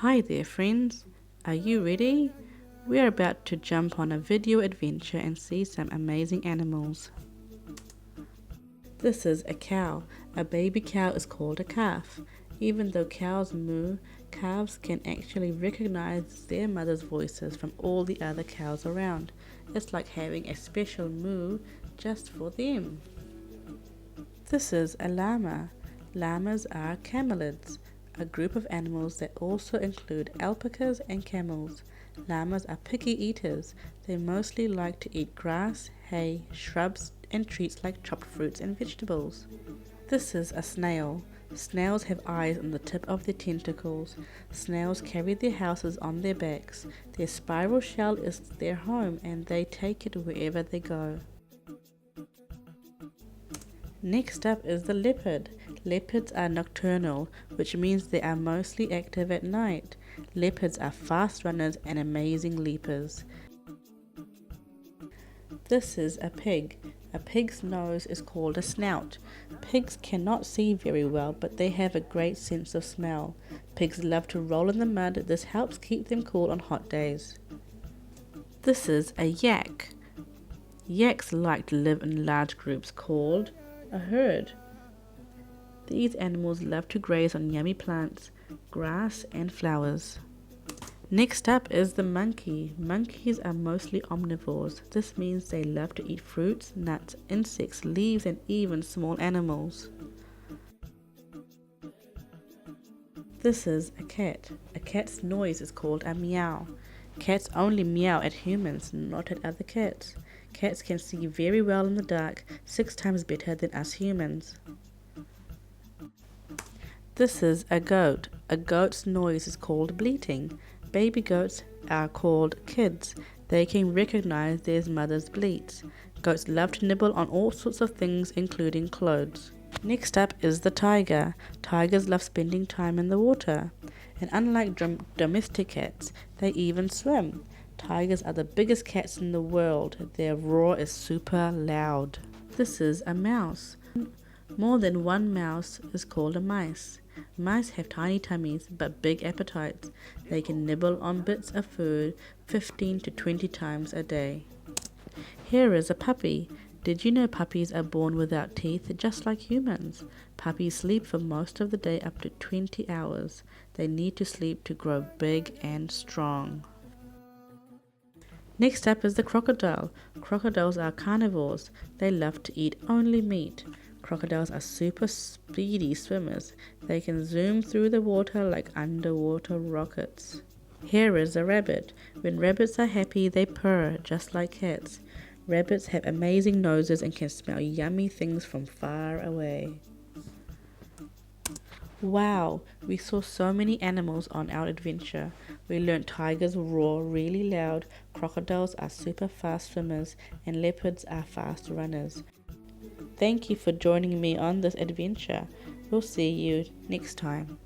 Hi there friends, are you ready? We are about to jump on a video adventure and see some amazing animals. This is a cow. A baby cow is called a calf. Even though cows moo, calves can actually recognize their mother's voices from all the other cows around. It's like having a special moo just for them. This is a llama. Llamas are camelids, a group of animals that also include alpacas and camels. Llamas are picky eaters. They mostly like to eat grass, hay, shrubs, and treats like chopped fruits and vegetables. This is a snail. Snails have eyes on the tip of their tentacles. Snails carry their houses on their backs. Their spiral shell is their home and they take it wherever they go. Next up is the leopard. Leopards are nocturnal, which means they are mostly active at night. Leopards are fast runners and amazing leapers. This is a pig. A pig's nose is called a snout. Pigs cannot see very well, but they have a great sense of smell. Pigs love to roll in the mud. This helps keep them cool on hot days. This is a yak. Yaks like to live in large groups called a herd. These animals love to graze on yummy plants, grass, and flowers. Next up is the monkey. Monkeys are mostly omnivores. This means they love to eat fruits, nuts, insects, leaves, and even small animals. This is a cat. A cat's noise is called a meow. Cats only meow at humans, not at other cats. Cats can see very well in the dark, 6 times better than us humans. This is a goat. A goat's noise is called bleating. Baby goats are called kids. They can recognize their mother's bleats. Goats love to nibble on all sorts of things, including clothes. Next up is the tiger. Tigers love spending time in the water. And unlike domestic cats, they even swim. Tigers are the biggest cats in the world. Their roar is super loud. This is a mouse. More than one mouse is called a mice. Mice have tiny tummies but big appetites. They can nibble on bits of food 15 to 20 times a day. Here is a puppy. Did you know puppies are born without teeth just like humans? Puppies sleep for most of the day up to 20 hours. They need to sleep to grow big and strong. Next up is the crocodile. Crocodiles are carnivores. They love to eat only meat. Crocodiles are super speedy swimmers. They can zoom through the water like underwater rockets. Here is a rabbit. When rabbits are happy, they purr just like cats. Rabbits have amazing noses and can smell yummy things from far away. Wow, we saw so many animals on our adventure. We learned tigers roar really loud, crocodiles are super fast swimmers, and leopards are fast runners. Thank you for joining me on this adventure. We'll see you next time.